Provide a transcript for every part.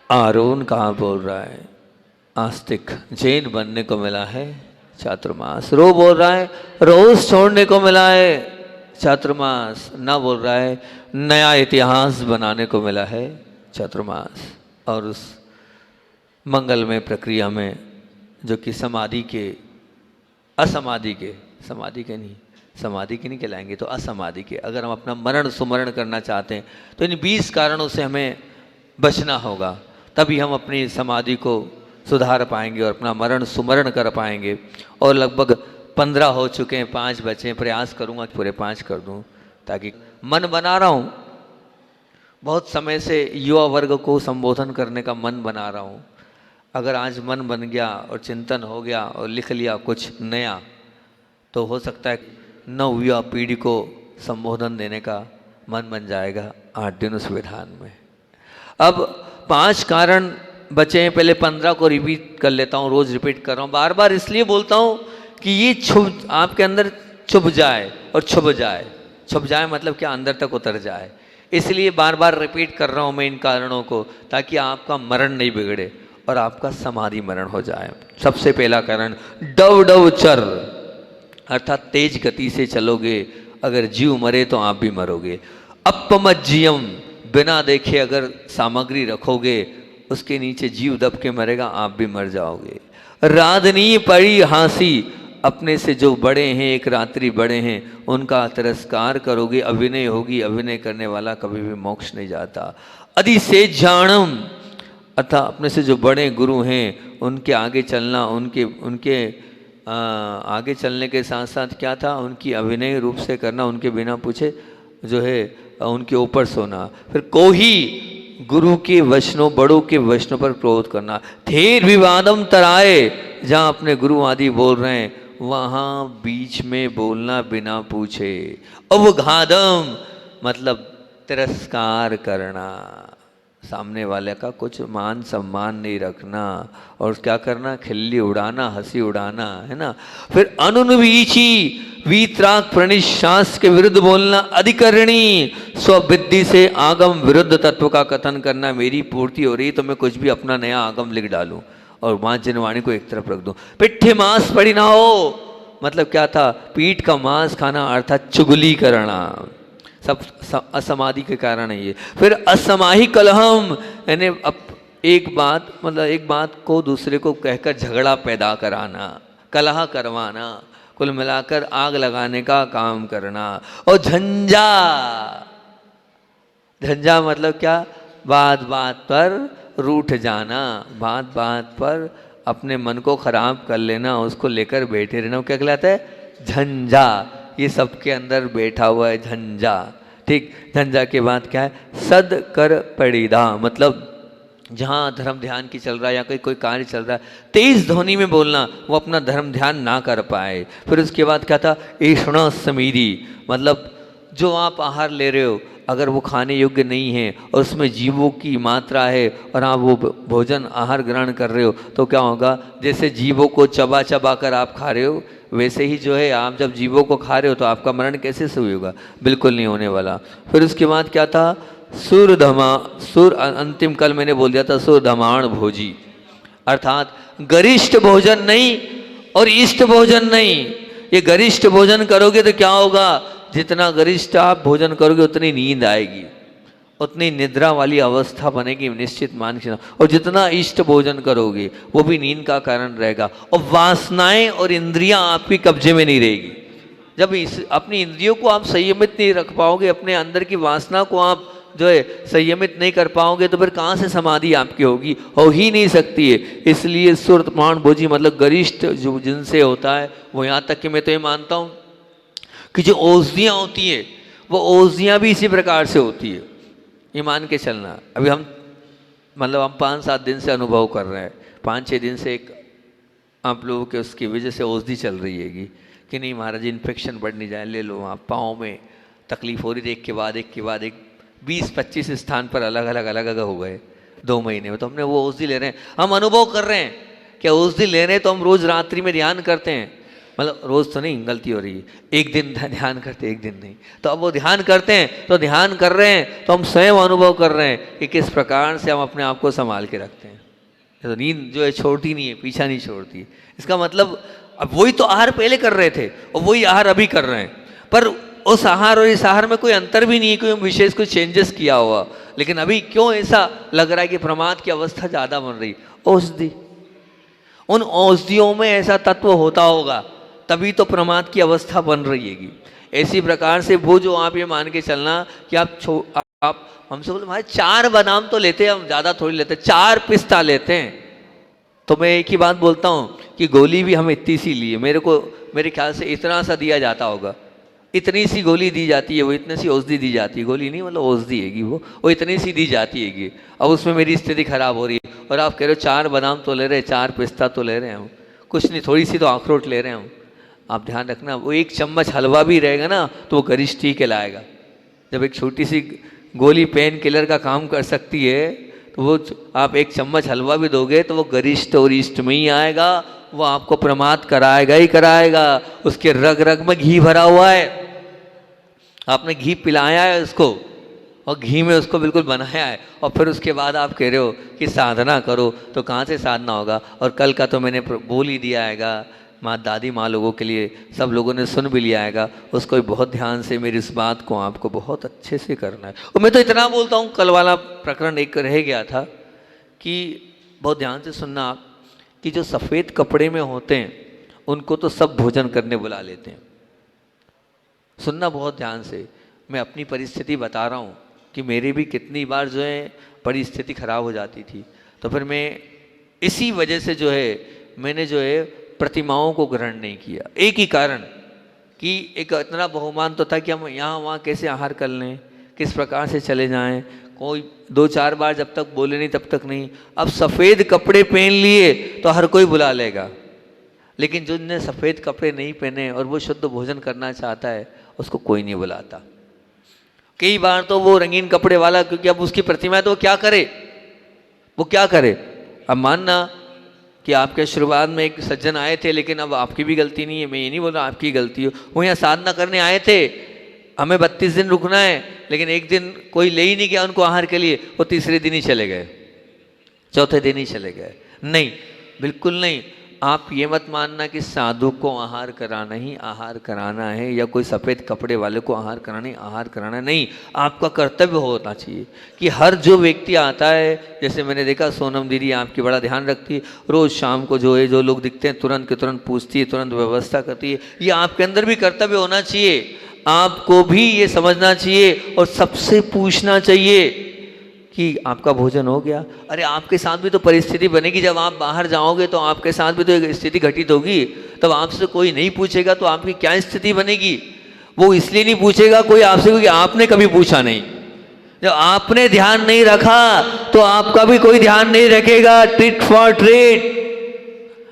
आरोन कहाँ बोल रहा है, आस्तिक जैन बनने को मिला है चातुर्मास। रो बोल रहा है रोज छोड़ने को मिला है चातुर्मास। ना बोल रहा है नया इतिहास बनाने को मिला है चातुर्मास। और उस मंगलमय प्रक्रिया में जो कि समाधि के असमाधि के, समाधि के नहीं, समाधि के नहीं कहलाएंगे तो असमाधि के, अगर हम अपना मरण सुमरण करना चाहते हैं तो इन 20 कारणों से हमें बचना होगा, तभी हम अपनी समाधि को सुधार पाएंगे और अपना मरण सुमरण कर पाएंगे। और लगभग 15 हो चुके हैं, 5 बचे, प्रयास करूँगा पूरे 5 कर दूँ, ताकि मन बना रहा हूँ। बहुत समय से युवा वर्ग को संबोधन करने का मन बना रहा हूँ। अगर आज मन बन गया और चिंतन हो गया और लिख लिया कुछ नया, तो हो सकता है नव युवा पीढ़ी को संबोधन देने का मन बन जाएगा 8 दिन उस विधान में। अब 5 कारण बचे हैं, पहले 15 को रिपीट कर लेता हूँ, रोज रिपीट कर रहा हूँ, बार बार इसलिए बोलता हूँ कि ये छुप आपके अंदर छुप जाए और छुप जाए। छुप जाए मतलब क्या, अंदर तक उतर जाए। इसलिए बार बार रिपीट कर रहा हूँ मैं इन कारणों को, ताकि आपका मरण नहीं बिगड़े और आपका समाधि मरण हो जाए। सबसे पहला कारण डव डव चर, अर्थात तेज गति से चलोगे, अगर जीव मरे तो आप भी मरोगे। अपमज्जियम, बिना देखे अगर सामग्री रखोगे, उसके नीचे जीव दब के मरेगा, आप भी मर जाओगे। राधनी पड़ी हाँसी, अपने से जो बड़े हैं, एक रात्रि बड़े हैं, उनका तिरस्कार करोगे, अभिनय होगी, अभिनय करने वाला कभी भी मोक्ष नहीं जाता। अधि से जानम, अतः अपने से जो बड़े गुरु हैं उनके आगे चलना, उनके आगे चलने के साथ साथ क्या था, उनकी अभिनय रूप से करना, उनके बिना पूछे जो है उनके ऊपर सोना। फिर कोही, गुरु के वचनों, बड़ों के वचनों पर क्रोध करना। थेर विवादम तराए, जहाँ अपने गुरु आदि बोल रहे हैं वहाँ बीच में बोलना बिना पूछे। अवघादम मतलब तिरस्कार करना, सामने वाले का कुछ मान सम्मान नहीं रखना, और क्या करना, खिल्ली उड़ाना, हंसी उड़ाना, है ना। फिर अनुनवीची, वीतराग प्रणिशास के विरुद्ध बोलना। अधिकरणी, स्वविद्धि से आगम विरुद्ध तत्व का कथन करना। मेरी पूर्ति हो रही तो मैं कुछ भी अपना नया आगम लिख डालूं और मां जिनवाणी को एक तरफ रख दूं। पिट्ठे मांस पड़ी ना हो, मतलब क्या था, पीठ का मांस खाना, अर्थात चुगली करना, सब असमाधि के कारण है ये। फिर असमाही कलहम, यानी एक बात को दूसरे को कहकर झगड़ा पैदा कराना, कलह करवाना, कुल मिलाकर आग लगाने का काम करना। और झंझा, झंझा मतलब क्या, बात बात पर रूठ जाना, बात बात पर अपने मन को खराब कर लेना, उसको लेकर बैठे रहना, क्या कहलाता है, झंझा। ये सबके अंदर बैठा हुआ है झंझा, ठीक। झंझा के बाद क्या है, सद कर पड़ीदा, मतलब जहाँ धर्म ध्यान की चल रहा है या कोई कार्य चल रहा है, तेज ध्वनि में बोलना, वो अपना धर्म ध्यान ना कर पाए। फिर उसके बाद क्या था, ऐषणा समीरी, मतलब जो आप आहार ले रहे हो अगर वो खाने योग्य नहीं है और उसमें जीवों की मात्रा है और आप वो भोजन आहार ग्रहण कर रहे हो, तो क्या होगा, जैसे जीवों को चबा चबा कर आप खा रहे हो, वैसे ही जो है आप जब जीवों को खा रहे हो तो आपका मरण कैसे से होगा, बिल्कुल नहीं होने वाला। फिर उसके बाद क्या था, सुर अंतिम कल मैंने बोल दिया था, सुरधमाण भोजी, अर्थात गरिष्ठ भोजन नहीं और इष्ट भोजन नहीं। ये गरिष्ठ भोजन करोगे तो क्या होगा, जितना गरिष्ठ आप भोजन करोगे उतनी नींद आएगी, उतनी निद्रा वाली अवस्था बनेगी, निश्चित मान के। और जितना इष्ट भोजन करोगे वो भी नींद का कारण रहेगा। और वासनाएं और इंद्रियां आपके कब्जे में नहीं रहेगी। जब अपनी इंद्रियों को आप संयमित नहीं रख पाओगे, अपने अंदर की वासना को आप जो है संयमित नहीं कर पाओगे, तो फिर कहाँ से समाधि आपकी होगी, हो ही नहीं सकती है। इसलिए सुरतमान भोजी मतलब गरिष्ठ जो जिनसे होता है वो, यहाँ तक कि मैं तो ये मानता हूँ कि जो औषधियाँ होती है वो औषधियाँ भी इसी प्रकार से होती है, ये मान के चलना। अभी हम 5-7 दिन से अनुभव कर रहे हैं, 5-6 दिन से एक आप लोगों के उसकी वजह से औषधि चल रही हैगी कि नहीं महाराज इन्फेक्शन बढ़ नहीं जाए, ले लो। आप पाँव में तकलीफ हो रही थी, एक के बाद एक 20-25 स्थान पर अलग हो गए 2 महीने में, तो हमने वो औषधि ले रहे हैं, हम अनुभव कर रहे हैं कि औषधि ले रहे हैं तो हम रोज़ रात्रि में ध्यान करते हैं, मतलब रोज़ तो नहीं, गलती हो रही है, एक दिन ध्यान करते एक दिन नहीं। तो अब वो ध्यान करते हैं तो ध्यान कर रहे हैं तो हम स्वयं अनुभव कर रहे हैं कि किस प्रकार से हम अपने आप को संभाल के रखते हैं। तो नींद जो है छोड़ती नहीं है, पीछा नहीं छोड़ती। इसका मतलब अब वही तो आहार पहले कर रहे थे और वही आहार अभी कर रहे हैं, पर उस आहार और इस आहार में कोई अंतर भी नहीं है, कोई विशेष कोई चेंजेस किया हुआ। लेकिन अभी क्यों ऐसा लग रहा है कि प्रमाद की अवस्था ज़्यादा बन रही? औषधि, उन औषधियों में ऐसा तत्व होता होगा तभी तो प्रमाद की अवस्था बन रही हैगी। ऐसी प्रकार से वो जो आप ये मान के चलना कि आप हमसे बोले भाई 4 बादाम तो लेते हैं हम, ज़्यादा थोड़ी लेते, 4 पिस्ता लेते हैं। तो मैं एक ही बात बोलता हूँ कि गोली भी हम इतनी सी लिए, मेरे ख्याल से इतना सा दिया जाता होगा, इतनी सी गोली दी जाती है, वो इतनी सी औषधि दी जाती है, गोली नहीं मतलब औषधि हैगी, वो इतनी सी दी जाती हैगी। अब उसमें मेरी स्थिति खराब हो रही है और आप कह रहे हो 4 बादाम तो ले रहे, 4 पिस्ता तो ले रहे हैं हम, कुछ नहीं थोड़ी सी तो अखरोट ले रहे हैं हम। आप ध्यान रखना, वो 1 चम्मच हलवा भी रहेगा ना तो वो गरिष्ठ कहलाएगा। जब एक छोटी सी गोली पेन किलर का काम कर सकती है तो वो आप 1 चम्मच हलवा भी दोगे तो वो गरिष्ठ और इष्ट में ही आएगा, वो आपको प्रमाद कराएगा ही कराएगा। उसके रग रग में घी भरा हुआ है, आपने घी पिलाया है उसको और घी में उसको बिल्कुल बनाया है, और फिर उसके बाद आप कह रहे हो कि साधना करो, तो कहाँ से साधना होगा? और कल का तो मैंने बोल ही दिया आएगा, माँ दादी माँ लोगों के लिए, सब लोगों ने सुन भी लिया आएगा, उसको भी बहुत ध्यान से मेरी इस बात को आपको बहुत अच्छे से करना है। और मैं तो इतना बोलता हूँ, कल वाला प्रकरण एक रह गया था कि बहुत ध्यान से सुनना आप, कि जो सफ़ेद कपड़े में होते हैं उनको तो सब भोजन करने बुला लेते हैं। सुनना बहुत ध्यान से, मैं अपनी परिस्थिति बता रहा हूँ कि मेरी भी कितनी बार जो है परिस्थिति खराब हो जाती थी, तो फिर मैं इसी वजह से जो है मैंने जो है प्रतिमाओं को ग्रहण नहीं किया। एक ही कारण कि एक इतना बहुमान तो था कि हम यहाँ वहाँ कैसे आहार कर लें, किस प्रकार से चले जाएं, कोई 2-4 बार जब तक बोले नहीं तब तक नहीं। अब सफ़ेद कपड़े पहन लिए तो हर कोई बुला लेगा, लेकिन जिसने सफ़ेद कपड़े नहीं पहने और वो शुद्ध भोजन करना चाहता है उसको कोई नहीं बुलाता। कई बार तो वो रंगीन कपड़े वाला, क्योंकि अब उसकी प्रतिमा है तो वो क्या करे? अब मानना कि आपके शुरुआत में एक सज्जन आए थे, लेकिन अब आपकी भी गलती नहीं है, मैं ये नहीं बोल रहा आपकी गलती हो, वो यहाँ साधना करने आए थे, हमें 32 दिन रुकना है, लेकिन एक दिन कोई ले ही नहीं गया उनको आहार के लिए, वो तीसरे दिन ही चले गए, चौथे दिन ही चले गए। नहीं, बिल्कुल नहीं। आप ये मत मानना कि साधु को आहार कराना ही आहार कराना है, या कोई सफ़ेद कपड़े वाले को आहार कराना ही आहार कराना नहीं। आपका कर्तव्य होना चाहिए कि हर जो व्यक्ति आता है, जैसे मैंने देखा सोनम दीदी आपकी बड़ा ध्यान रखती है, रोज़ शाम को जो है जो लोग दिखते हैं तुरंत के तुरंत पूछती है, तुरंत व्यवस्था करती है। ये आपके अंदर भी कर्तव्य होना चाहिए, आपको भी ये समझना चाहिए और सबसे पूछना चाहिए कि आपका भोजन हो गया। अरे आपके साथ भी तो परिस्थिति बनेगी, जब आप बाहर जाओगे तो आपके साथ भी तो एक स्थिति घटित होगी, तब आपसे कोई नहीं पूछेगा तो आपकी क्या स्थिति बनेगी? वो इसलिए नहीं पूछेगा कोई आपसे क्योंकि आपने कभी पूछा नहीं। जब आपने ध्यान नहीं रखा तो आपका भी कोई ध्यान नहीं रखेगा। Treat for treat.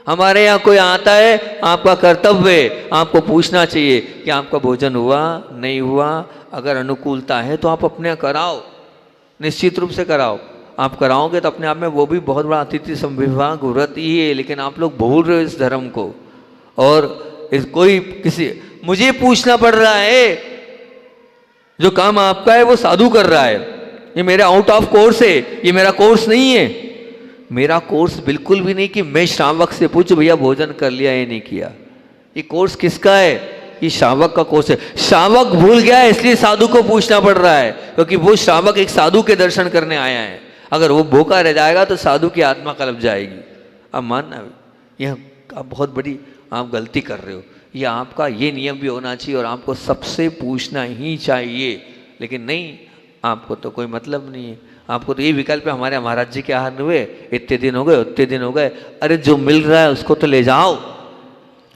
हमारे यहाँ कोई आता है, आपका कर्तव्य है, आपको पूछना चाहिए कि आपका भोजन हुआ नहीं हुआ। अगर अनुकूलता है तो आप अपने कराओ, निश्चित रूप से कराओ। आप कराओगे तो अपने आप में वो भी बहुत बड़ा अतिथि संविभाग व्रत ही है, लेकिन आप लोग भूल रहे हो इस धर्म को। और इस कोई किसी मुझे पूछना पड़ रहा है, जो काम आपका है वो साधु कर रहा है, ये मेरा आउट ऑफ कोर्स है, ये मेरा कोर्स नहीं है। मेरा कोर्स बिल्कुल भी नहीं कि मैं श्रावक से पूछूं भैया भोजन कर लिया या नहीं किया। ये कोर्स किसका है? ये श्रावक का कोर्स है। श्रावक भूल गया है इसलिए साधु को पूछना पड़ रहा है, क्योंकि वो श्रावक एक साधु के दर्शन करने आया है। अगर वो भूखा रह जाएगा तो साधु की आत्मा कलप जाएगी। अब मानना यह आप बहुत बड़ी आप गलती कर रहे हो। ये आपका ये नियम भी होना चाहिए और आपको सबसे पूछना ही चाहिए। लेकिन नहीं, आपको तो कोई मतलब नहीं है, आपको तो ये विकल्प है हमारे महाराज जी के आहार हुए, इतने दिन हो गए, उतने दिन हो गए। अरे जो मिल रहा है उसको तो ले जाओ,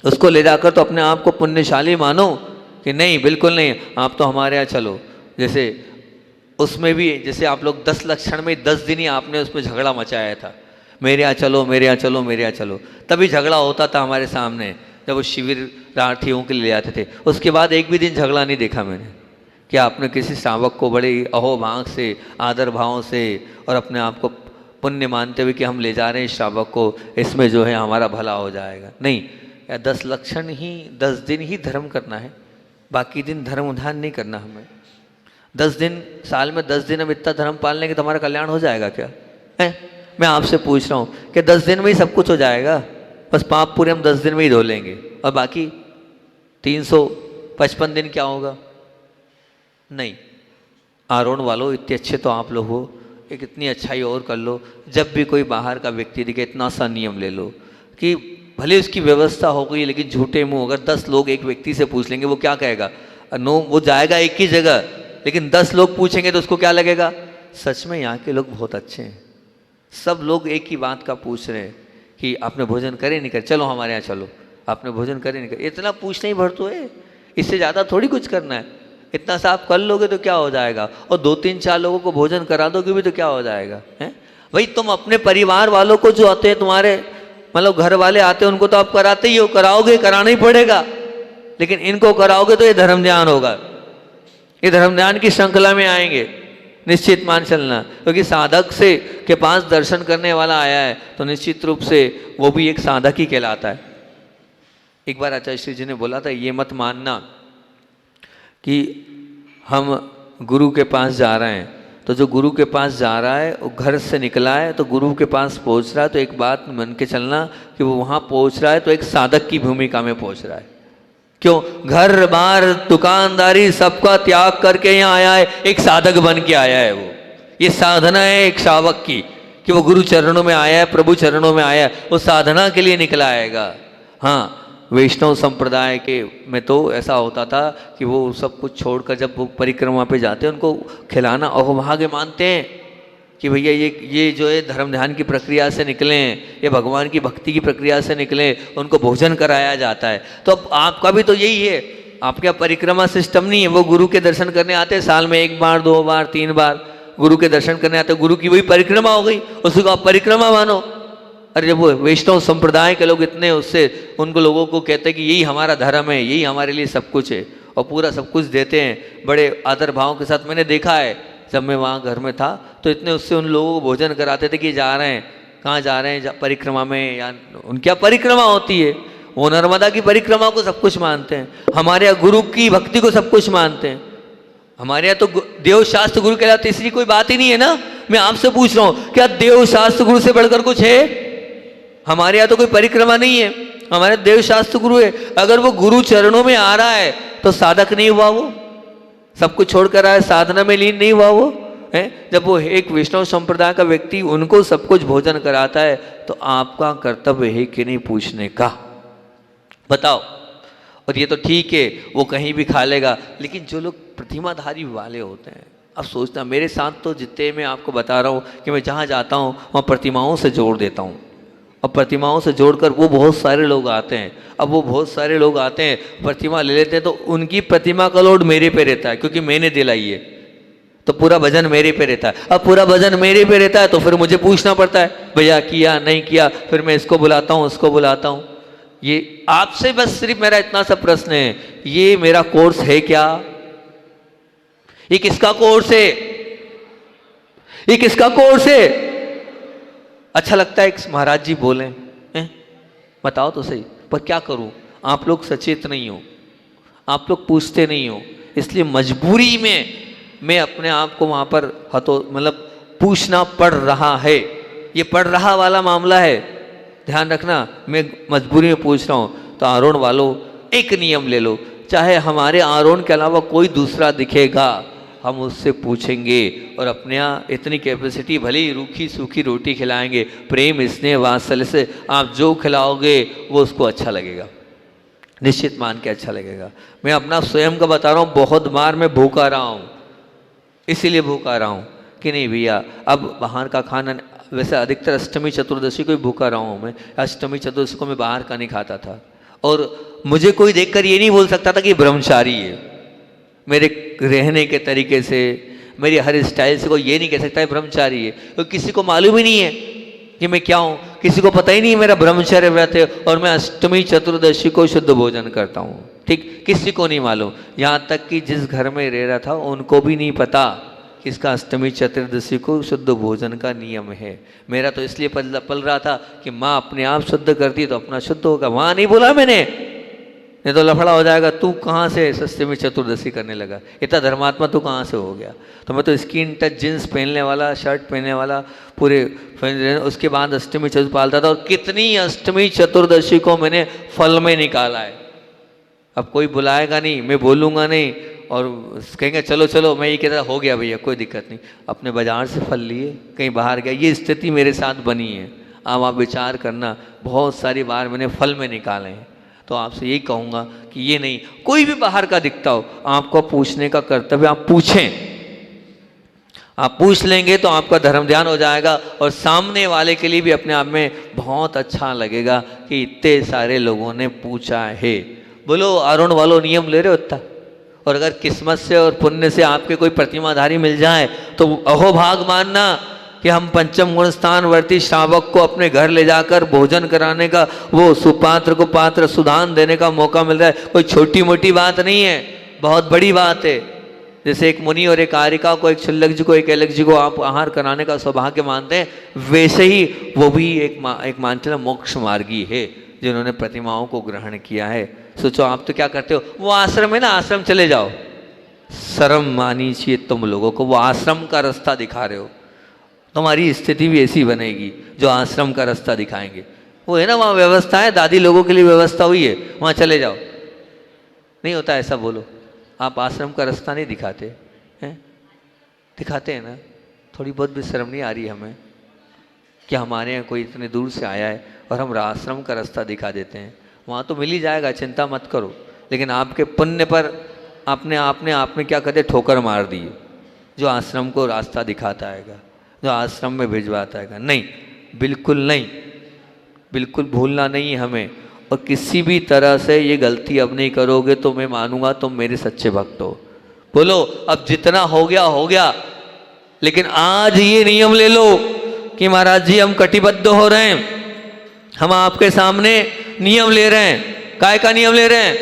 उसको ले जाकर तो अपने आप को पुण्यशाली मानो कि नहीं बिल्कुल नहीं, आप तो हमारे यहाँ चलो। जैसे उसमें भी जैसे आप लोग 10 लक्षण में 10 दिन ही आपने उसमें झगड़ा मचाया था, मेरे यहाँ चलो, मेरे यहाँ चलो, मेरे यहाँ चलो। तभी झगड़ा होता था हमारे सामने जब वो शिविरार्थियों के लिए ले आते थे। उसके बाद एक भी दिन झगड़ा नहीं देखा मैंने कि आपने किसी श्रावक को बड़े अहोभाग से, आदर भाव से और अपने आप को पुण्य मानते हुए कि हम ले जा रहे हैं श्रावक को, इसमें जो है हमारा भला हो जाएगा। नहीं, या 10 लक्षण ही 10 दिन ही धर्म करना है, बाकी दिन धर्म उधार नहीं करना हमें। 10 दिन साल में 10 दिन हम इतना धर्म पाल लेंगे तो हमारा कल्याण हो जाएगा क्या है? मैं आपसे पूछ रहा हूँ कि 10 दिन में ही सब कुछ हो जाएगा? बस पाप पूरे हम 10 दिन में ही धो लेंगे और बाकी 355 दिन क्या होगा? नहीं। आरोन वालों, इतने अच्छे तो आप लोग हो, एक इतनी अच्छाई और कर लो, जब भी कोई बाहर का व्यक्ति दिखे इतना सा नियम ले लो कि भले उसकी व्यवस्था हो गई लेकिन झूठे मुंह अगर 10 लोग एक व्यक्ति से पूछ लेंगे वो क्या कहेगा? नो, वो जाएगा एक ही जगह, लेकिन 10 लोग पूछेंगे तो उसको क्या लगेगा? सच में यहाँ के लोग बहुत अच्छे हैं, सब लोग एक ही बात का पूछ रहे हैं कि आपने भोजन करे नहीं करे, चलो हमारे यहाँ चलो, आपने भोजन करे नहीं करे। इतना पूछना ही भर तो है, इससे ज़्यादा थोड़ी कुछ करना है। इतना सा आप कर लोगे तो क्या हो जाएगा, और 2-3-4 लोगों को भोजन करा दोगे भी तो क्या हो जाएगा है? भाई तुम अपने परिवार वालों को जो आते हैं, तुम्हारे मतलब घर वाले आते हैं, उनको तो आप कराते ही हो, कराओगे, कराना ही पड़ेगा, लेकिन इनको कराओगे तो ये धर्म ध्यान होगा, ये धर्म ध्यान की श्रृंखला में आएंगे, निश्चित मान चलना। क्योंकि साधक से के पास दर्शन करने वाला आया है तो निश्चित रूप से वो भी एक साधक ही कहलाता है। एक बार आचार्य श्री जी ने बोला था, ये मत मानना कि हम गुरु के पास जा रहे हैं, तो जो गुरु के पास जा रहा है वो घर से निकला है तो गुरु के पास पहुंच रहा है, तो एक बात मान के चलना कि वो वहाँ पहुंच रहा है तो एक साधक की भूमिका में पहुंच रहा है। क्यों? घर बार दुकानदारी सबका त्याग करके यहाँ आया है, एक साधक बन के आया है। वो ये साधना है एक शावक की कि वो गुरु चरणों में आया है, प्रभु चरणों में आया है, वो साधना के लिए निकला आएगा। हाँ, वैष्णव संप्रदाय के में तो ऐसा होता था कि वो सब कुछ छोड़कर जब वो परिक्रमा पे जाते हैं उनको खिलाना अहोभाग्य मानते हैं कि भैया ये जो है धर्म ध्यान की प्रक्रिया से निकले हैं, ये भगवान की भक्ति की प्रक्रिया से निकले, उनको भोजन कराया जाता है। तो अब आपका भी तो यही है, आपके यहाँ परिक्रमा सिस्टम नहीं है। वो गुरु के दर्शन करने आते हैं, साल में 1 बार 2 बार 3 बार गुरु के दर्शन करने आते, गुरु की वही परिक्रमा हो गई, उसको आप परिक्रमा मानो। अरे जब वो वैष्णव संप्रदाय के लोग इतने उससे उनको लोगों को कहते हैं कि यही हमारा धर्म है, यही हमारे लिए सब कुछ है, और पूरा सब कुछ देते हैं बड़े आदर भाव के साथ। मैंने देखा है जब मैं वहाँ घर में था तो इतने उससे उन लोगों को भोजन कराते थे कि जा रहे हैं, कहाँ जा रहे हैं, परिक्रमा में, या उनकी क्या परिक्रमा होती है, वो नर्मदा की परिक्रमा को सब कुछ मानते हैं। हमारे यहाँ गुरु की भक्ति को सब कुछ मानते हैं। हमारे यहाँ तो देव शास्त्र गुरु कहलाते, इसलिए कोई बात ही नहीं है ना। मैं आपसे पूछ रहा हूँ, क्या देव शास्त्र गुरु से बढ़कर कुछ है? हमारे यहाँ तो कोई परिक्रमा नहीं है, हमारे देव शास्त्र गुरु है। अगर वो गुरु चरणों में आ रहा है तो साधक नहीं हुआ? वो सब कुछ छोड़कर आया, साधना में लीन नहीं हुआ वो है? जब वो एक वैष्णव संप्रदाय का व्यक्ति उनको सब कुछ भोजन कराता है तो आपका कर्तव्य है कि नहीं पूछने का? बताओ। और ये तो ठीक है वो कहीं भी खा लेगा, लेकिन जो लोग प्रतिमाधारी वाले होते हैं, अब सोचना, मेरे साथ तो जितने मैं आपको बता रहा हूँ कि मैं जहाँ जाता हूँ वहाँ प्रतिमाओं से जोड़ देता हूँ, और प्रतिमाओं से जोड़कर वो बहुत सारे लोग आते हैं। अब वो बहुत सारे लोग आते हैं, प्रतिमा ले लेते हैं, तो उनकी प्रतिमा का लोड मेरे पे रहता है क्योंकि मैंने दिलाई है, तो पूरा वजन मेरे पे रहता है। अब पूरा वजन मेरे पे रहता है तो फिर मुझे पूछना पड़ता है, भैया किया नहीं किया, फिर मैं इसको बुलाता हूँ उसको बुलाता हूँ। ये आपसे बस सिर्फ मेरा इतना सा प्रश्न है, ये मेरा कोर्स है क्या? ये किसका कोर्स है? ये किसका कोर्स है? अच्छा लगता है एक महाराज जी बोले, बताओ तो सही, पर क्या करूं, आप लोग सचेत नहीं हो, आप लोग पूछते नहीं हो, इसलिए मजबूरी में मैं अपने आप को वहां पर मतलब पूछना पड़ रहा है। ये पड़ रहा वाला मामला है, ध्यान रखना, मैं मजबूरी में पूछ रहा हूं। तो आरोन वालों, एक नियम ले लो, चाहे हमारे आरोन के अलावा कोई दूसरा दिखेगा हम उससे पूछेंगे, और अपने यहाँ इतनी कैपेसिटी, भले ही रूखी सूखी रोटी खिलाएंगे, प्रेम स्नेह वात्सल्य से आप जो खिलाओगे वो उसको अच्छा लगेगा, निश्चित मान के अच्छा लगेगा। मैं अपना स्वयं का बता रहा हूँ, बहुत बार मैं भूखा रहा हूँ, इसीलिए भूखा रहा हूँ कि नहीं भैया अब बाहर का खाना, वैसे अधिकतर अष्टमी चतुर्दशी को ही भूखा रहा हूँ मैं, अष्टमी चतुर्दशी को मैं बाहर का नहीं खाता था, और मुझे कोई देखकर ये नहीं बोल सकता था कि ब्रह्मचारी है। मेरे रहने के तरीके से, मेरी हर स्टाइल से कोई ये नहीं कह सकता है ब्रह्मचारी है, तो किसी को मालूम ही नहीं है कि मैं क्या हूँ, किसी को पता ही नहीं मेरा ब्रह्मचर्य व्रत है और मैं अष्टमी चतुर्दशी को शुद्ध भोजन करता हूँ। ठीक, किसी को नहीं मालूम, यहाँ तक कि जिस घर में रह रहा था उनको भी नहीं पता कि इसका अष्टमी चतुर्दशी को शुद्ध भोजन का नियम है। मेरा तो इसलिए पल रहा था कि माँ अपने आप शुद्ध करती तो अपना शुद्ध होगा। वहाँ नहीं बोला मैंने, नहीं तो लफड़ा हो जाएगा। तू कहाँ से अष्टमी चतुर्दशी करने लगा, इतना धर्मात्मा तू कहाँ से हो गया। तो मैं तो स्किन टच जींस पहनने वाला, शर्ट पहनने वाला, पूरे उसके बाद अष्टमी चतुर्दशी पालता था। और कितनी अष्टमी चतुर्दशी को मैंने फल में निकाला है। अब कोई बुलाएगा नहीं, मैं बोलूँगा नहीं, और कहेंगे चलो चलो, मैं ये कहता हो गया भैया कोई दिक्कत नहीं, अपने बाजार से फल लिए, कहीं बाहर गया। ये स्थिति मेरे साथ बनी है। अब आप विचार करना, बहुत सारी बार मैंने फल में निकाले हैं। तो आपसे यही कहूँगा कि ये नहीं, कोई भी बाहर का दिखता हो, आपको पूछने का कर्तव्य, आप पूछें। आप पूछ लेंगे तो आपका धर्म ध्यान हो जाएगा, और सामने वाले के लिए भी अपने आप में बहुत अच्छा लगेगा कि इतने सारे लोगों ने पूछा है। बोलो अरुण वालों नियम ले रहे हो इतना। और अगर किस्मत से और पुण्य से आपके कोई प्रतिमाधारी मिल जाए तो अहोभाग मानना कि हम पंचम गुण स्थान वर्ती श्रावक को अपने घर ले जाकर भोजन कराने का, वो सुपात्र को पात्र सुदान देने का मौका मिल रहा है। कोई छोटी मोटी बात नहीं है, बहुत बड़ी बात है। जैसे एक मुनि और एक आरिका को, एक क्षुल्लक जी को, एक एलक जी को आप आहार कराने का सौभाग्य मानते हैं, वैसे ही वो भी एक मानचल मोक्ष मार्गी है जिन्होंने प्रतिमाओं को ग्रहण किया है। सोचो आप तो क्या करते हो, वो आश्रम है ना, आश्रम चले जाओ। शर्म मानी चाहिए तुम लोगों को, वो आश्रम का रास्ता दिखा रहे हो। तुम्हारी स्थिति भी ऐसी बनेगी जो आश्रम का रास्ता दिखाएंगे। वो है ना, वहाँ व्यवस्था है, दादी लोगों के लिए व्यवस्था हुई है, वहाँ चले जाओ। नहीं होता ऐसा, बोलो। आप आश्रम का रास्ता नहीं दिखाते हैं? दिखाते हैं ना। थोड़ी बहुत भी शर्म नहीं आ रही हमें कि हमारे यहाँ कोई इतने दूर से आया है और हम आश्रम का रास्ता दिखा देते हैं। वहाँ तो मिल ही जाएगा, चिंता मत करो। लेकिन आपके पुण्य पर आपने क्या कहते, ठोकर मार दी जो आश्रम को रास्ता दिखाता आएगा, जो आश्रम में भिजवाता आएगा। नहीं, बिल्कुल नहीं, बिल्कुल भूलना नहीं है हमें। और किसी भी तरह से ये गलती अब नहीं करोगे तो मैं मानूंगा तुम मेरे सच्चे भक्त हो। बोलो अब जितना हो गया हो गया, लेकिन आज ये नियम ले लो कि महाराज जी हम कटिबद्ध हो रहे हैं, हम आपके सामने नियम ले रहे हैं। काय का नियम ले रहे हैं?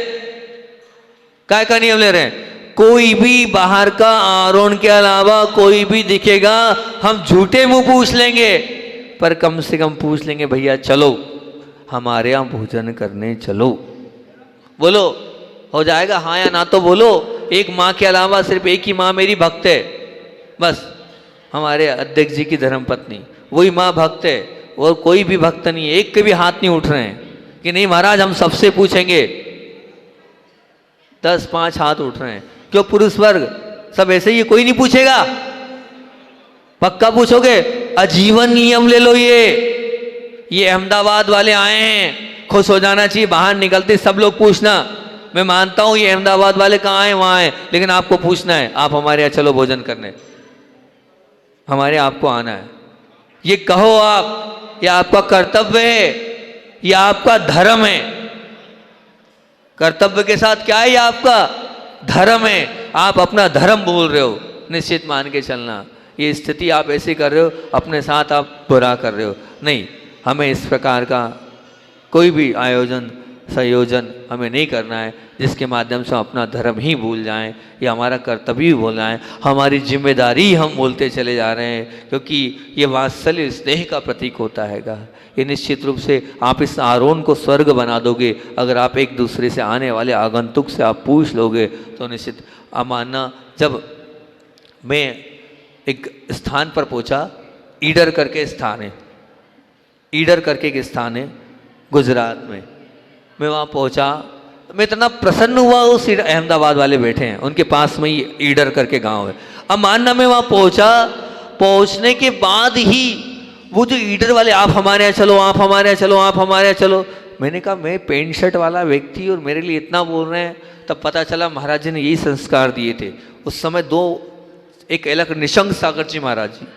काय का नियम ले रहे हैं? कोई भी बाहर का आरोन के अलावा कोई भी दिखेगा, हम झूठे मुंह पूछ लेंगे, पर कम से कम पूछ लेंगे भैया चलो हमारे यहाँ भोजन करने चलो। बोलो हो जाएगा हाँ या ना तो बोलो। एक माँ के अलावा सिर्फ एक ही माँ मेरी भक्त है, बस हमारे अध्यक्ष जी की धर्मपत्नी, वही माँ भक्त है, और कोई भी भक्त नहीं है। एक के भी हाथ नहीं उठ रहे हैं कि नहीं महाराज हम सबसे पूछेंगे। 10-5 हाथ उठ रहे हैं। क्यों? पुरुष वर्ग सब ऐसे ही, कोई नहीं पूछेगा। पक्का पूछोगे? आजीवन नियम ले लो। ये अहमदाबाद वाले आए हैं, खुश हो जाना चाहिए, बाहर निकलते सब लोग पूछना। मैं मानता हूं ये अहमदाबाद वाले कहाँ हैं, वहाँ हैं, लेकिन आपको पूछना है, आप हमारे यहाँ चलो भोजन करने, हमारे आपको आना है। ये कहो आप, ये आपका कर्तव्य है, ये आपका धर्म है। कर्तव्य के साथ क्या है? ये आपका धर्म है। आप अपना धर्म भूल रहे हो, निश्चित मान के चलना। ये स्थिति आप ऐसे कर रहे हो, अपने साथ आप बुरा कर रहे हो। नहीं, हमें इस प्रकार का कोई भी आयोजन संयोजन हमें नहीं करना है जिसके माध्यम से हम अपना धर्म ही भूल जाएं, या हमारा कर्तव्य ही भूल जाएं, हमारी जिम्मेदारी हम बोलते चले जा रहे हैं। क्योंकि ये वात्सल्य स्नेह का प्रतीक होता हैगा। ये निश्चित रूप से आप इस आरोन को स्वर्ग बना दोगे अगर आप एक दूसरे से आने वाले आगंतुक से आप पूछ लोगे तो निश्चित। मानना जब मैं एक स्थान पर पहुंचा, ईडर करके स्थान है, ईडर करके एक स्थान है गुजरात में, मैं वहाँ पहुँचा, मैं इतना प्रसन्न हुआ। उस अहमदाबाद वाले बैठे हैं, उनके पास में ही ईडर करके गांव है। अब मानना मैं वहाँ पहुँचा, पहुँचने के बाद ही वो जो ईडर वाले, आप हमारे यहाँ चलो, आप हमारे यहाँ चलो, आप हमारे यहाँ चलो। मैंने कहा मैं पेंट शर्ट वाला व्यक्ति और मेरे लिए इतना बोल रहे हैं। तब पता चला महाराज जी ने यही संस्कार दिए थे उस समय। एक अलग निशंक सागर जी महाराज जी,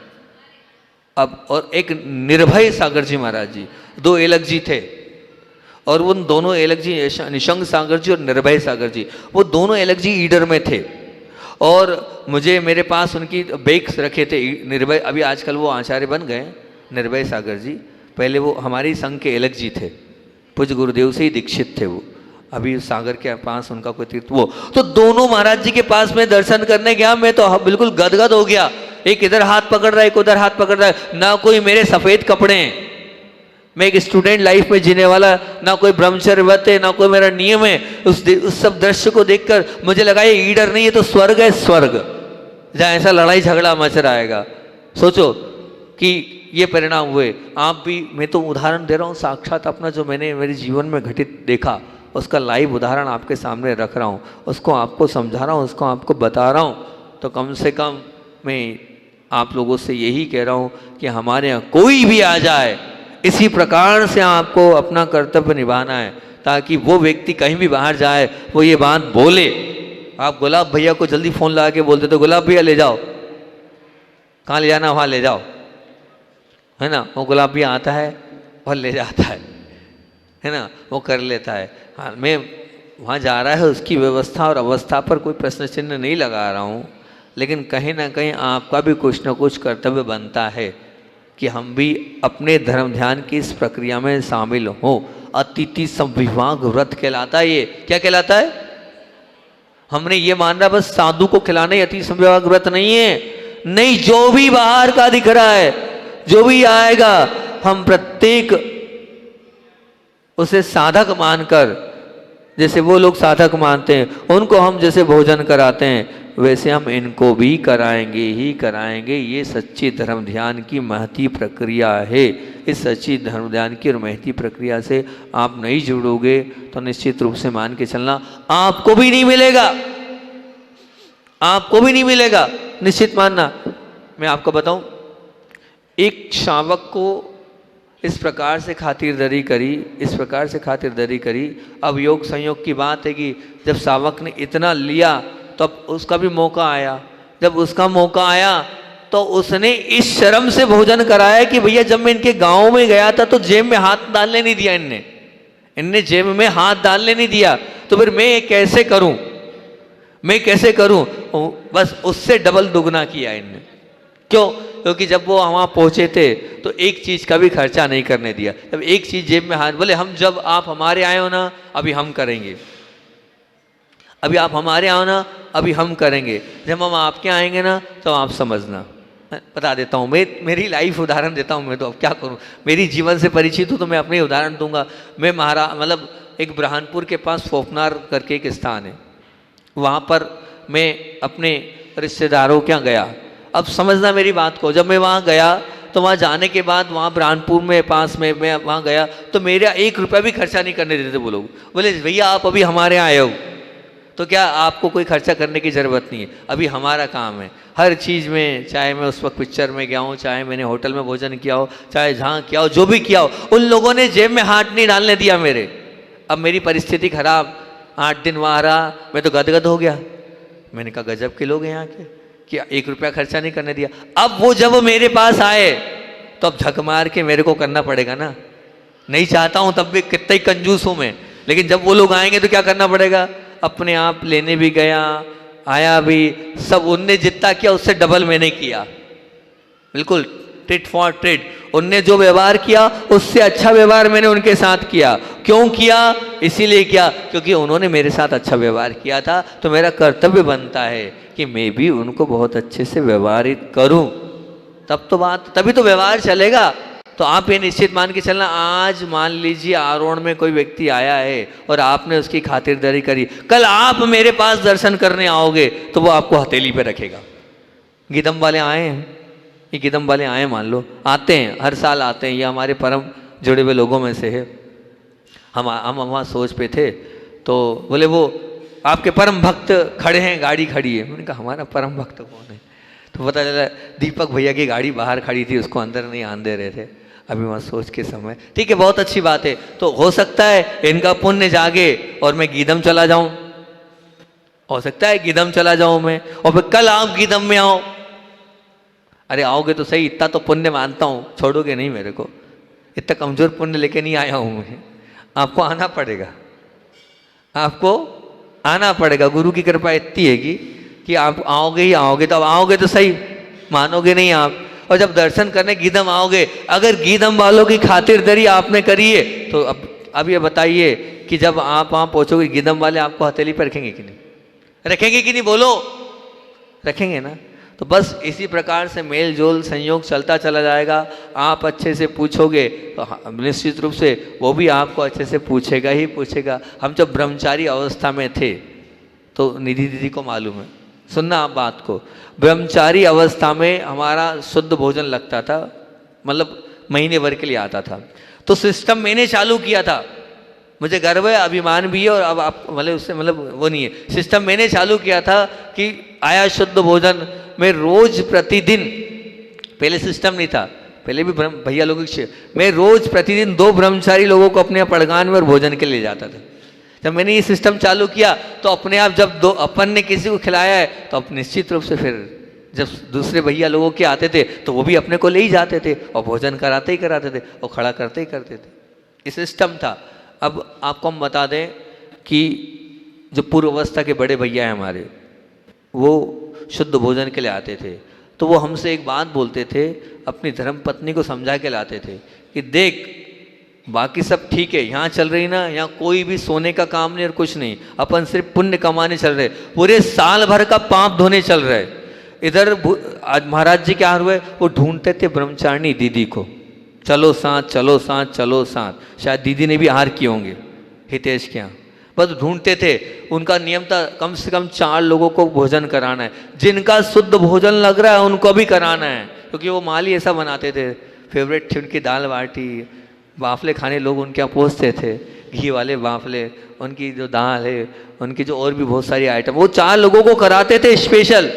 अब और एक निर्भय सागर जी महाराज जी, 2 एलक जी थे। और उन दोनों एलक जी, निशंक सागर जी और निर्भय सागर जी, वो दोनों एलक जी ईडर में थे। और मेरे पास उनकी बेक्स रखे थे। निर्भय अभी आजकल वो आचार्य बन गए, निर्भय सागर जी, पहले वो हमारे संघ के एलक जी थे, पूज्य गुरुदेव से ही दीक्षित थे वो। अभी सागर के पास उनका कोई तीर्थ वो, तो दोनों महाराज जी के पास में दर्शन करने गया, मैं तो बिल्कुल गदगद हो गया। एक इधर हाथ पकड़ रहा है, एक उधर हाथ पकड़ रहा है, ना कोई मेरे सफेद कपड़े हैं, मैं एक स्टूडेंट लाइफ में जीने वाला, ना कोई ब्रह्मचर्य व्रत है, ना कोई मेरा नियम है। उस सब दृश्य को देखकर मुझे लगा ये ईडर नहीं, ये तो स्वर्ग है, स्वर्ग जहाँ ऐसा लड़ाई झगड़ा मच रहा है। सोचो कि ये परिणाम हुए। आप भी, मैं तो उदाहरण दे रहा हूँ साक्षात अपना, जो मैंने मेरे जीवन में घटित देखा उसका लाइव उदाहरण आपके सामने रख रहा हूँ, उसको आपको समझा रहा हूँ, उसको आपको बता रहा हूँ। तो कम से कम मैं आप लोगों से यही कह रहा हूँ कि हमारे यहाँ कोई भी आ जाए, इसी प्रकार से आपको अपना कर्तव्य निभाना है, ताकि वो व्यक्ति कहीं भी बाहर जाए वो ये बात बोले। आप गुलाब भैया को जल्दी फ़ोन लगा के बोलते तो गुलाब भैया ले जाओ, कहाँ ले जाना वहाँ ले जाओ, है ना, वो गुलाब भैया आता है और ले जाता है ना, वो कर लेता है। हाँ, मैं वहाँ जा रहा है उसकी व्यवस्था और अवस्था पर कोई प्रश्न चिन्ह नहीं लगा रहा हूँ, लेकिन कहीं ना कहीं आपका भी कुछ ना कुछ कर्तव्य बनता है कि हम भी अपने धर्म ध्यान की इस प्रक्रिया में शामिल हों। अतिथि संविभाग व्रत कहलाता है। ये क्या कहलाता है? हमने ये मान रहा बस साधु को खिलाना ही अतिथि संविभाग व्रत नहीं है। नहीं, जो भी बाहर का दिख रहा है, जो भी आएगा, हम प्रत्येक उसे साधक मानकर, जैसे वो लोग साधक मानते हैं, उनको हम जैसे भोजन कराते हैं, वैसे हम इनको भी कराएंगे ही कराएंगे। ये सच्ची धर्म ध्यान की महती प्रक्रिया है। इस सच्ची धर्म ध्यान की और महती प्रक्रिया से आप नहीं जुड़ोगे तो निश्चित रूप से मान के चलना आपको भी नहीं मिलेगा, आपको भी नहीं मिलेगा, निश्चित मानना। मैं आपको बताऊं, एक शावक को इस प्रकार से खातिरदारी करी, इस प्रकार से खातिरदारी करी। अब योग संयोग की बात है कि जब शावक ने इतना लिया तो अब उसका भी मौका आया। जब उसका मौका आया तो उसने इस शर्म से भोजन कराया कि भैया जब मैं इनके गांव में गया था तो जेब में हाथ डालने नहीं दिया, इनने जेब में हाथ डालने नहीं दिया, तो फिर मैं कैसे करूं, मैं कैसे करूं? बस उससे डबल दुगना किया इनने। क्यों? क्योंकि जब वो वहाँ पहुँचे थे तो एक चीज़ का भी खर्चा नहीं करने दिया। जब एक चीज़ जेब में हाथ, बोले हम जब आप हमारे आए हो ना अभी हम करेंगे, अभी आप हमारे आओ ना अभी हम करेंगे, जब हम आपके आएंगे ना तो आप समझना। बता देता हूँ, मैं मेरी लाइफ उदाहरण देता हूँ। मैं तो अब क्या करूँ, मेरी जीवन से परिचित हूँ तो मैं अपने उदाहरण दूंगा। मैं मतलब एक ब्रह्मपुर के पास फोफनार करके एक स्थान है, वहाँ पर मैं अपने रिश्तेदारों के यहाँ गया। अब समझना मेरी बात को, जब मैं वहाँ गया तो वहाँ जाने के बाद वहाँ ब्रह्मपुर में पास में मैं वहाँ गया तो मेरा 1 रुपया भी खर्चा नहीं करने देते वो लोग। बोले भैया आप अभी हमारे यहाँ आए हो तो क्या आपको कोई खर्चा करने की ज़रूरत नहीं है, अभी हमारा काम है हर चीज़ में। चाहे मैं उस वक्त पिक्चर में गया हूँ, चाहे मैंने होटल में भोजन किया हो, चाहे जहाँ किया हो, जो भी किया हो, उन लोगों ने जेब में हाथ नहीं डालने दिया मेरे। अब मेरी परिस्थिति खराब, 8 दिन वहाँ रहा, मैं तो गदगद हो गया। मैंने कहा गजब के लोग हैं यहाँ के, कि 1 रुपया खर्चा नहीं करने दिया। अब वो जब मेरे पास आए तो अब झक मार के मेरे को करना पड़ेगा ना, नहीं चाहता हूँ तब भी, कितना ही कंजूस हूँ मैं, लेकिन जब वो लोग आएंगे तो क्या करना पड़ेगा। अपने आप लेने भी गया, आया भी, सब उनने जितना किया उससे डबल मैंने किया, बिल्कुल टिट फॉर टिट। उनने जो व्यवहार किया उससे अच्छा व्यवहार मैंने उनके साथ किया। क्यों किया? इसीलिए किया क्योंकि उन्होंने मेरे साथ अच्छा व्यवहार किया था, तो मेरा कर्तव्य बनता है कि मैं भी उनको बहुत अच्छे से व्यवहारित करूं, तब तो बात, तभी तो व्यवहार चलेगा। तो आप ये निश्चित मान के चलना, आज मान लीजिए आरोण में कोई व्यक्ति आया है और आपने उसकी खातिरदारी करी, कल आप मेरे पास दर्शन करने आओगे तो वो आपको हथेली पे रखेगा। गिदम वाले आए हैं, ये गिदम वाले आए मान लो, आते हैं, हर साल आते हैं, ये हमारे परम जुड़े हुए लोगों में से है। हम वहाँ सोच पे थे तो बोले वो आपके परम भक्त खड़े हैं, गाड़ी खड़ी है। मैंने कहा हमारा परम भक्त कौन है? तो पता चला दीपक भैया की गाड़ी बाहर खड़ी थी, उसको अंदर नहीं आने दे रहे थे अभी वहाँ सोच के समय। ठीक है, बहुत अच्छी बात है। तो हो सकता है इनका पुण्य जागे और मैं गीदम चला जाऊं, हो सकता है गीदम चला जाऊं मैं, और फिर कल आप गीदम में आओ। अरे आओगे तो सही, इतना तो पुण्य मानता हूँ, छोड़ोगे नहीं मेरे को, इतना कमजोर पुण्य लेके नहीं आया हूँ मैं। आपको आना पड़ेगा, आपको आना पड़ेगा। गुरु की कृपा इतनी है कि आप आओगे ही आओगे, तो अब आओगे तो सही, मानोगे नहीं आप। और जब दर्शन करने गीदम आओगे, अगर गीदम वालों की खातिरदारी आपने करी है तो अब ये बताइए कि जब आप वहाँ पहुँचोगे गिदम वाले आपको हथेली पर रखेंगे कि नहीं, रखेंगे कि नहीं, बोलो, रखेंगे ना। तो बस इसी प्रकार से मेल जोल संयोग चलता चला जाएगा। आप अच्छे से पूछोगे तो निश्चित रूप से वो भी आपको अच्छे से पूछेगा ही पूछेगा। हम जब ब्रह्मचारी अवस्था में थे तो निधि दीदी को मालूम है, सुनना आप बात को, ब्रह्मचारी अवस्था में हमारा शुद्ध भोजन लगता था, मतलब महीने भर के लिए आता था। तो सिस्टम मैंने चालू किया था, मुझे गर्व है, अभिमान भी है, और अब आप मतलब उससे मतलब वो नहीं है, सिस्टम मैंने चालू किया था कि आया शुद्ध भोजन मैं रोज प्रतिदिन, पहले सिस्टम नहीं था, पहले भी भैया लोगों की, मैं रोज प्रतिदिन 2 ब्रह्मचारी लोगों को अपने पड़गान में और भोजन के लिए जाता था। जब मैंने ये सिस्टम चालू किया तो अपने आप जब अपन ने किसी को खिलाया है तो अब निश्चित रूप से फिर जब दूसरे भैया लोगों के आते थे तो वो भी अपने को ले ही जाते थे और भोजन कराते ही कराते थे और खड़ा करते ही करते थे। ये सिस्टम था। अब आपको हम बता दें कि जो पूर्व अवस्था के बड़े भैया हैं हमारे, वो शुद्ध भोजन के लिए आते थे तो वो हमसे एक बात बोलते थे, अपनी धर्म पत्नी को समझा के लाते थे कि देख बाकी सब ठीक है, यहाँ चल रही ना, यहाँ कोई भी सोने का काम नहीं और कुछ नहीं, अपन सिर्फ पुण्य कमाने चल रहे, पूरे साल भर का पाप धोने चल रहे। इधर आज महाराज जी क्या हुए, वो ढूंढते थे ब्रह्मचारिणी दीदी को, चलो साथ चलो साथ चलो साथ, शायद दीदी ने भी हार किए होंगे हितेश के यहाँ, बस ढूंढते थे। उनका नियम था कम से कम 4 लोगों को भोजन कराना है, जिनका शुद्ध भोजन लग रहा है उनको भी कराना है, क्योंकि वो माली ऐसा बनाते थे, फेवरेट थी उनकी दाल बाटी, बाफले खाने लोग उनके यहाँ पहुँचते थे, घी वाले बाफले, उनकी जो दाल है, उनकी जो और भी बहुत सारी आइटम, वो 4 लोगों को कराते थे स्पेशल,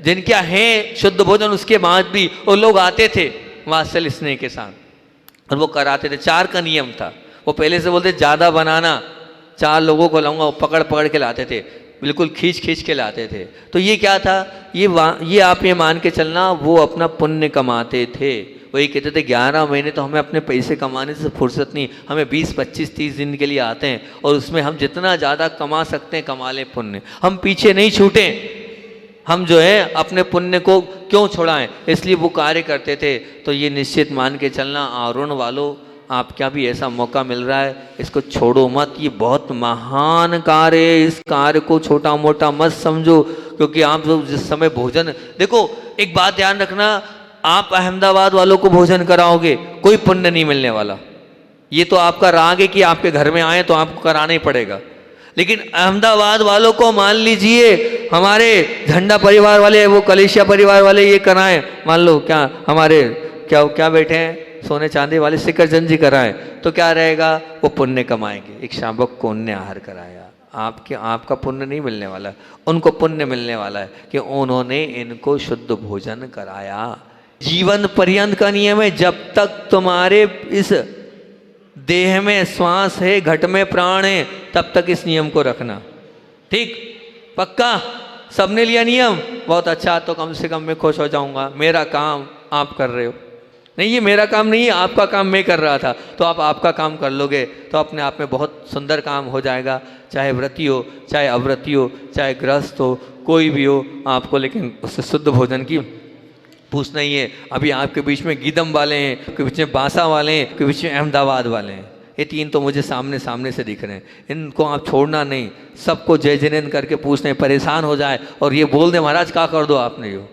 जिनके यहाँ है शुद्ध भोजन, उसके बाद भी वो लोग आते थे वात्सल्य स्नेह के साथ और वो कराते थे। 4 का नियम था, वो पहले से बोलते ज़्यादा बनाना, 4 लोगों को लाऊंगा, वो पकड़ पकड़ के लाते थे, बिल्कुल खींच खींच के लाते थे। तो ये क्या था, ये आप ये मान के चलना, वो अपना पुण्य कमाते थे। वही कहते थे 11 महीने तो हमें अपने पैसे कमाने से फुर्सत नहीं, हमें 20, 25, 30 दिन के लिए आते हैं और उसमें हम जितना ज़्यादा कमा सकते हैं कमा लें पुण्य, हम पीछे नहीं छूटें, हम जो है अपने पुण्य को क्यों छोड़ाएं, इसलिए वो कार्य करते थे। तो ये निश्चित मान के चलना, अरुण वालों आप क्या भी ऐसा मौका मिल रहा है इसको छोड़ो मत, ये बहुत महान कार्य है, इस कार्य को छोटा मोटा मत समझो, क्योंकि आप लोग जिस समय भोजन, देखो एक बात ध्यान रखना, आप अहमदाबाद वालों को भोजन कराओगे कोई पुण्य नहीं मिलने वाला, ये तो आपका राग है कि आपके घर में आए तो आपको कराना ही पड़ेगा। लेकिन अहमदाबाद वालों को मान लीजिए हमारे झंडा परिवार वाले, वो कलेशिया परिवार वाले ये कराएं, मान लो क्या हमारे क्या बैठे हैं सोने चांदी वाले सिकरचंद जी कराएं, तो क्या रहेगा, वो पुण्य कमाएंगे। एक शावक को उन्होंने आहार कराया, आपका पुण्य नहीं मिलने वाला, उनको पुण्य मिलने वाला है कि उन्होंने इनको शुद्ध भोजन कराया। जीवन पर्यंत का नियम है, जब तक तुम्हारे इस देह में श्वास है, घट में प्राण है, तब तक इस नियम को रखना, ठीक, पक्का, सबने लिया नियम, बहुत अच्छा, तो कम से कम मैं खुश हो जाऊंगा, मेरा काम आप कर रहे हो। नहीं, ये मेरा काम नहीं है, आपका काम मैं कर रहा था, तो आप आपका काम कर लोगे तो अपने आप में बहुत सुंदर काम हो जाएगा, चाहे व्रती हो, चाहे अव्रती हो, चाहे गृहस्थ हो, कोई भी हो आपको, लेकिन उससे शुद्ध भोजन की पूछना ही है। अभी आपके बीच में गिदम वाले हैं, आपके बीच में बांसा वाले हैं, आपके बीच में अहमदाबाद वाले हैं, ये 3 तो मुझे सामने से दिख रहे हैं, इनको आप छोड़ना नहीं, सबको जय जिनेंद्र करके पूछने, परेशान हो जाए और ये बोल दे महाराज क्या कर दो आपने यो,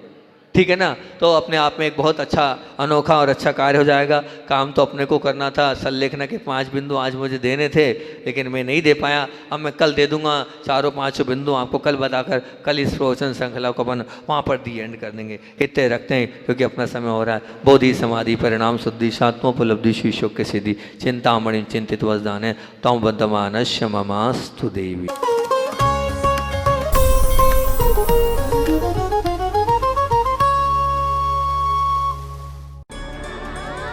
ठीक है ना, तो अपने आप में एक बहुत अच्छा अनोखा और अच्छा कार्य हो जाएगा। काम तो अपने को करना था, सल्लेखना के 5 बिंदु आज मुझे देने थे लेकिन मैं नहीं दे पाया, अब मैं कल दे दूंगा 4-5 बिंदु आपको कल बताकर, कल इस प्रवचन श्रृंखला को अपन वहाँ पर दी एंड कर देंगे। इतने रखते हैं क्योंकि अपना समय हो रहा है। बोधि समाधि परिणाम शुद्धि शात्मोपलब्धि शीशोक के सिद्धि चिंतामणि चिंतित वसदान है तम बद्धमानश्य ममास्तु देवी।